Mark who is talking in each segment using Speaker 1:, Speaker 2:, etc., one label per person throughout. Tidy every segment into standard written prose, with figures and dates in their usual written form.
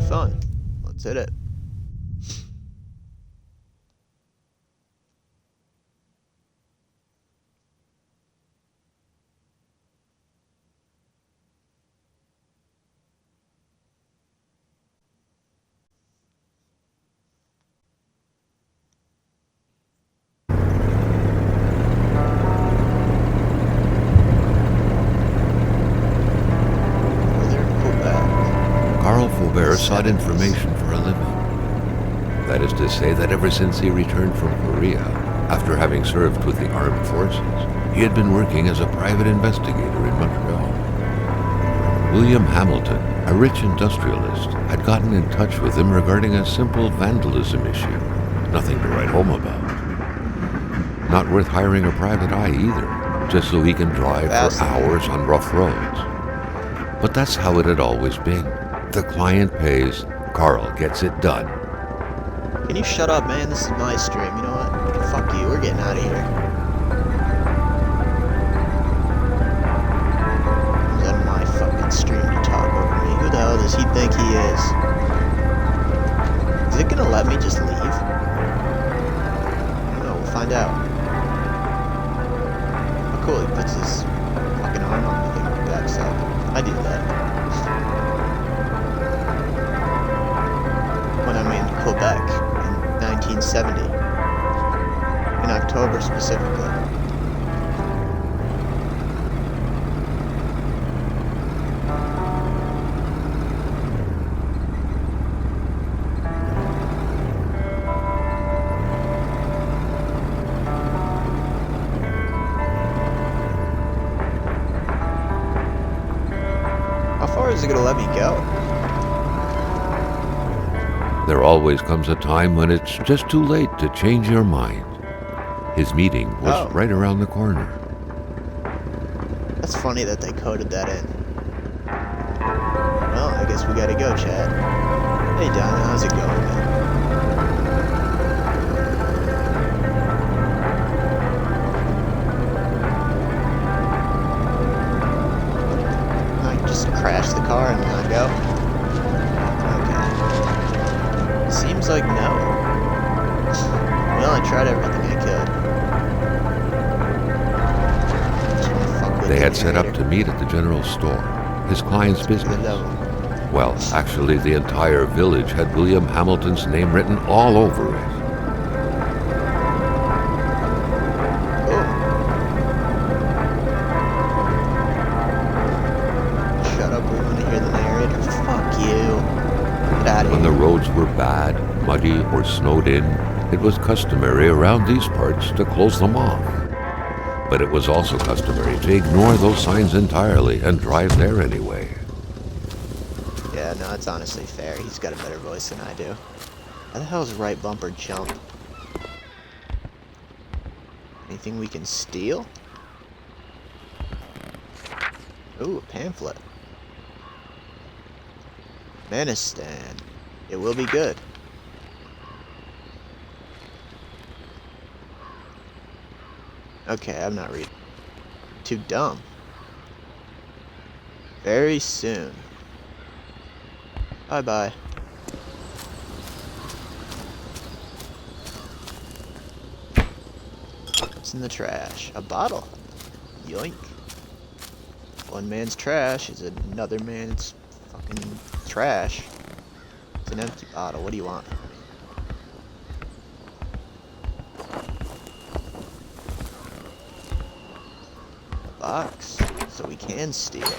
Speaker 1: fun. Let's hit it.
Speaker 2: Carl Faubert sought information for a living. That is to say that ever since he returned from Korea, after having served with the armed forces, he had been working as a private investigator in Montreal. William Hamilton, a rich industrialist, had gotten in touch with him regarding a simple vandalism issue. Nothing to write home about. Not worth hiring a private eye either, just so he can drive for hours on rough roads. But that's how it had always been. The client pays, Carl gets it done.
Speaker 1: Can you shut up, man? This is my stream. You know what? Fuck you. We're getting out of here. It's on my fucking stream to talk over me. Who the hell does he think he is? Is it gonna let me just leave? I don't know. We'll find out. Oh, cool. He puts his fucking arm on the thing on the backside. I do that. When I'm in Quebec in 1970. In October specifically. How far is it gonna let me go?
Speaker 2: There always comes a time when it's just too late to change your mind. His meeting was right around the corner.
Speaker 1: That's funny that they coded that in. Well, I guess we gotta go, Chad. Hey, Don, how's it going, man? I can just crash the car and not go? Okay. Seems like no. Well, I tried everything I could.
Speaker 2: They had set up to meet at the general store, his client's business. Well, actually, the entire village had William Hamilton's name written all over it.
Speaker 1: Shut up, we want to hear the narrator. Fuck you. Get out of here.
Speaker 2: When the roads were bad, muddy, or snowed in, it was customary around these parts to close them off. But it was also customary to ignore those signs entirely and drive there anyway.
Speaker 1: Yeah, no, it's honestly fair. He's got a better voice than I do. How the hell is right bumper jump? Anything we can steal? Ooh, a pamphlet. Menistan. It will be good. Okay, I'm not reading. Too dumb. Very soon. Bye-bye. What's in the trash? A bottle. Yoink. One man's trash is another man's fucking trash. It's an empty bottle. What do you want from me? Box, so we can steal.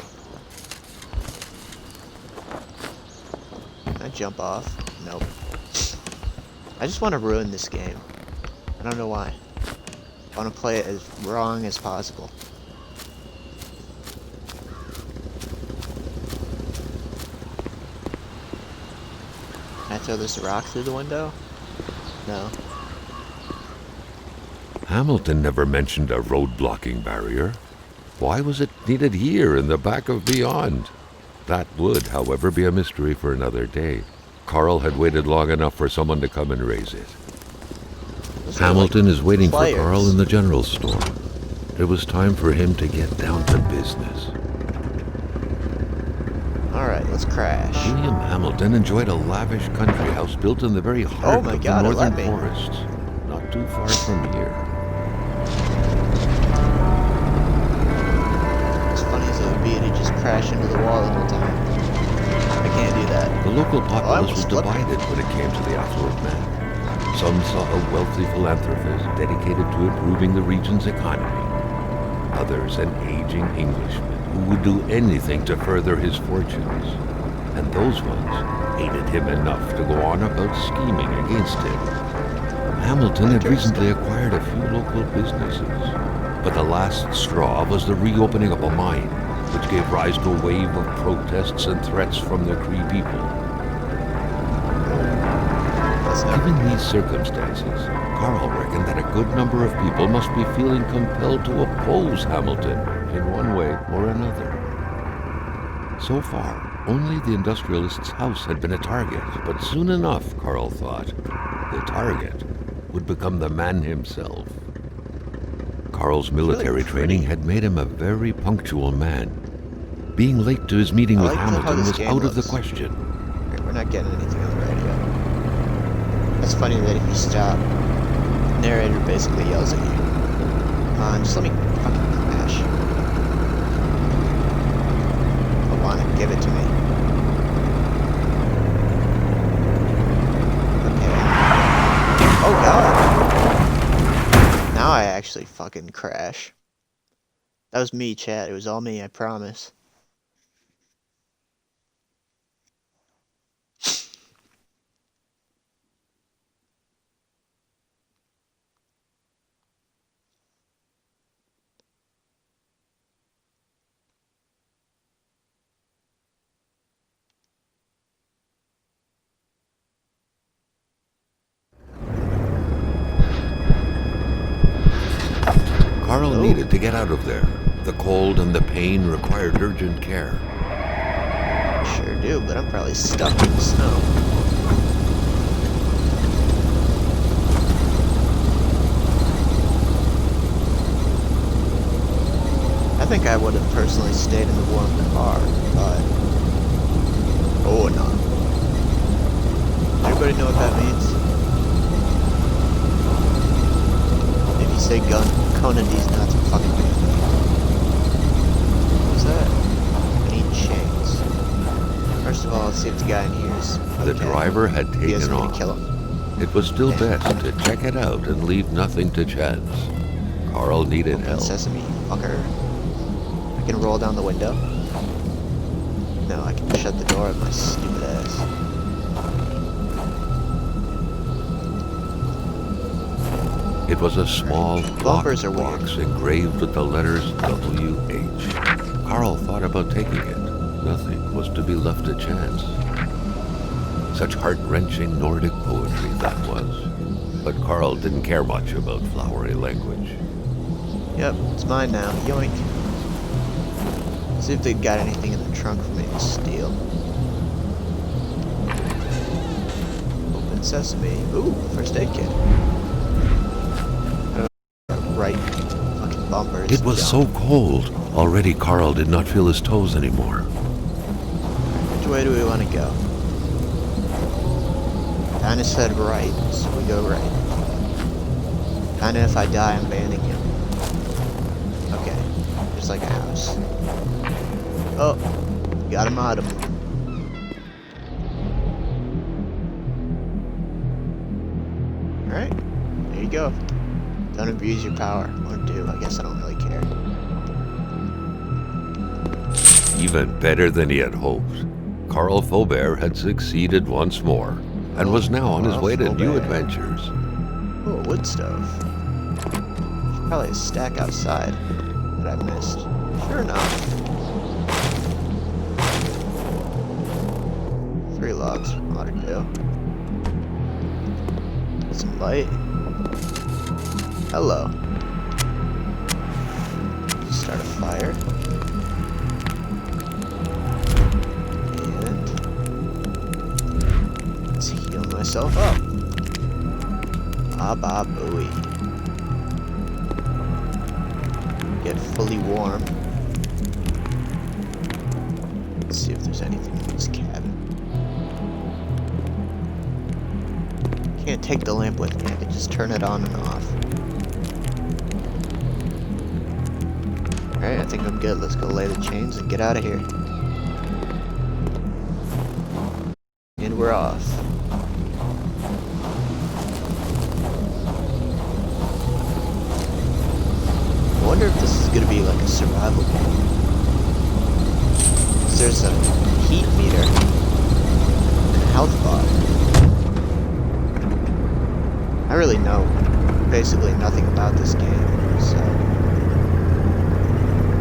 Speaker 1: Can I jump off? Nope. I just want to ruin this game. I don't know why. I want to play it as wrong as possible. Can I throw this rock through the window? No.
Speaker 2: Hamilton never mentioned a road-blocking barrier. Why was it needed here in the back of Beyond? That would, however, be a mystery for another day. Carl had waited long enough for someone to come and raise it. Hamilton is waiting for Carl in the general store. It was time for him to get down to business.
Speaker 1: Alright, let's let's crash.
Speaker 2: William Hamilton enjoyed a lavish country house built in the very heart
Speaker 1: my
Speaker 2: of
Speaker 1: God,
Speaker 2: the
Speaker 1: it let
Speaker 2: northern
Speaker 1: me.
Speaker 2: forests, not too far from here.
Speaker 1: As funny as it would be to just crash into the wall the whole time. I can't do that.
Speaker 2: The local populace was
Speaker 1: almost flipped.
Speaker 2: divided when it came to the affluent man. Some saw a wealthy philanthropist dedicated to improving the region's economy. Others, an aging Englishman who would do anything to further his fortunes. And those ones hated him enough to go on about scheming against him. Hamilton had recently acquired a few local businesses, but the last straw was the reopening of a mine, which gave rise to a wave of protests and threats from the Cree people. Given these circumstances, Carl reckoned that a good number of people must be feeling compelled to oppose Hamilton in one way or another. So far, only the industrialist's house had been a target, but soon enough, Carl thought, the target would become the man himself. Carl's military training had made him a very punctual man. Being late to his meeting with Hamilton was out of the question.
Speaker 1: Right, we're not getting anything on the radio. It's funny that if you stop, the narrator basically yells at you. Come on, just let me fucking crash. I want it, give it to me. Okay. Oh god! Now I actually fucking crash. That was me, chat. It was all me, I promise.
Speaker 2: Carl needed to get out of there. The cold and the pain required urgent care.
Speaker 1: Sure do, but I'm probably stuck in the snow. I think I would have personally stayed in the warm car, but... Oh, no. Everybody know what that means? If you say Conan D's nuts, I'm fucking big. What's that? I need chains. First of all, let's see if the guy in here is okay.
Speaker 2: The driver had
Speaker 1: He
Speaker 2: taken
Speaker 1: doesn't want
Speaker 2: off.
Speaker 1: to kill him.
Speaker 2: It was still best to check it out and leave nothing to chance. Carl needed
Speaker 1: Open
Speaker 2: help.
Speaker 1: sesame, fucker. I can roll down the window. No, I can shut the door with my stupid ass.
Speaker 2: It was a small
Speaker 1: Bumpers
Speaker 2: locked
Speaker 1: are weird.
Speaker 2: box engraved with the letters W.H. Carl thought about taking it. Nothing was to be left to chance. Such heart-wrenching Nordic poetry that was. But Carl didn't care much about flowery language.
Speaker 1: Yep, it's mine now. Yoink. See if they got anything in the trunk for me to steal. Open sesame. Ooh, first aid kit. Right fucking bumper.
Speaker 2: It was so cold. Already Carl did not feel his toes anymore.
Speaker 1: Which way do we want to go? Dinah said right, so we go right. Kinda if I die, I'm banning him. Okay, just like a house. Oh, got him out of him. Alright, there you go. Don't abuse your power. Or do, I guess I don't really care.
Speaker 2: Even better than he had hoped. Carl Faubert had succeeded once more, and was now on his way to new adventures.
Speaker 1: Oh, a wood stove. There's probably a stack outside that I missed. Sure enough. 3 logs ought to do. Some light. Hello. Start a fire. And let's heal myself up. Baba booey. Get fully warm. Let's see if there's anything in this cabin. Can't take the lamp with me. I can just turn it on and off. Alright, I think I'm good. Let's go lay the chains and get out of here. And we're off. I wonder if this is going to be like a survival game. 'Cause there's a heat meter and a health bar. I really know basically nothing about this game, so...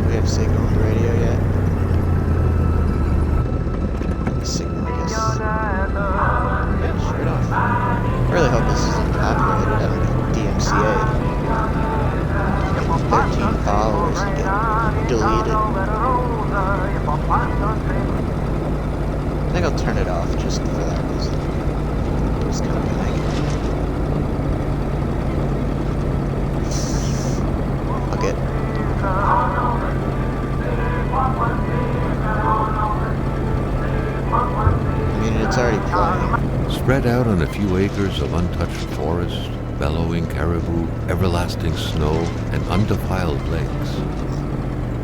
Speaker 1: Do we have signal on the radio yet? Signal, I guess. Yeah, sure enough. I really hope this isn't copyrighted. I don't get DMCA. 13 followers and get deleted. I think I'll turn it off just for that reason. Just kind of hanging. Okay. I mean, it's already playing.
Speaker 2: Spread out on a few acres of untouched forest, bellowing caribou, everlasting snow, and undefiled lakes.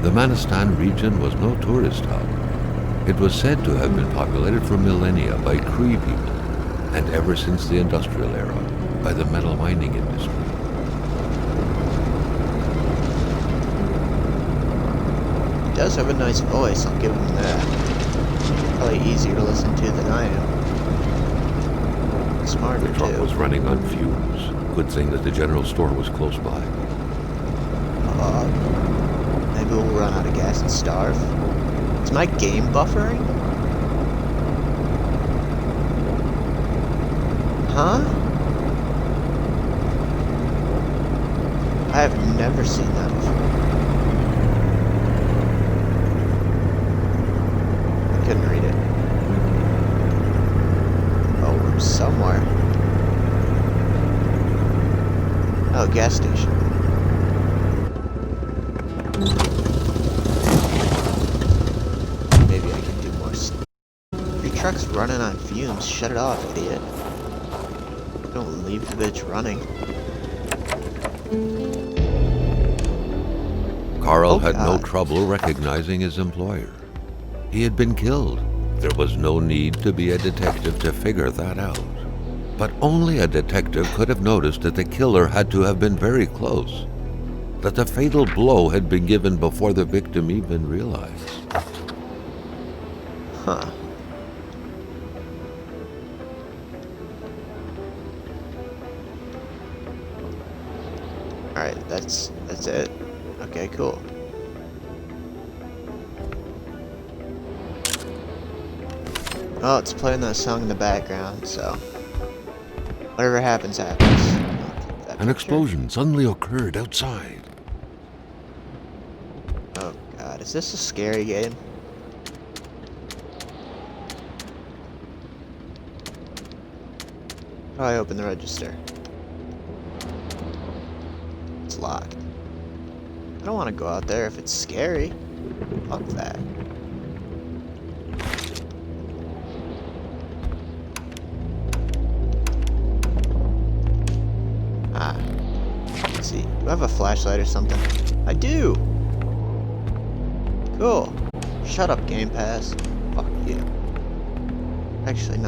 Speaker 2: The Manistan region was no tourist hub. It was said to have been populated for millennia by Cree people, and ever since the industrial era, by the metal mining industry.
Speaker 1: He does have a nice voice, I'll give him that. Probably easier to listen to than I am. Smarter
Speaker 2: The truck
Speaker 1: too.
Speaker 2: was running on fumes. Good thing that the general store was close by.
Speaker 1: Maybe we'll run out of gas and starve. Is my game buffering? Huh? I have never seen that before. I couldn't read it. Oh, we're somewhere. Oh, gas station. Maybe I can do more If your truck's running on fumes, shut it off, idiot. Don't leave the bitch running.
Speaker 2: Carl
Speaker 1: Oh,
Speaker 2: had no
Speaker 1: God.
Speaker 2: trouble recognizing his employer. He had been killed. There was no need to be a detective to figure that out. But only a detective could have noticed that the killer had to have been very close, that the fatal blow had been given before the victim even realized.
Speaker 1: Huh. Alright, that's it. Okay, cool. Oh, it's playing that song in the background, so whatever happens, happens. That
Speaker 2: An
Speaker 1: picture?
Speaker 2: explosion suddenly occurred outside.
Speaker 1: Oh god, is this a scary game? How do I open the register? It's locked. I don't want to go out there if it's scary. Fuck that. Ah. Let's see. Do I have a flashlight or something? I do! Cool. Shut up, Game Pass. Fuck you. Actually, no.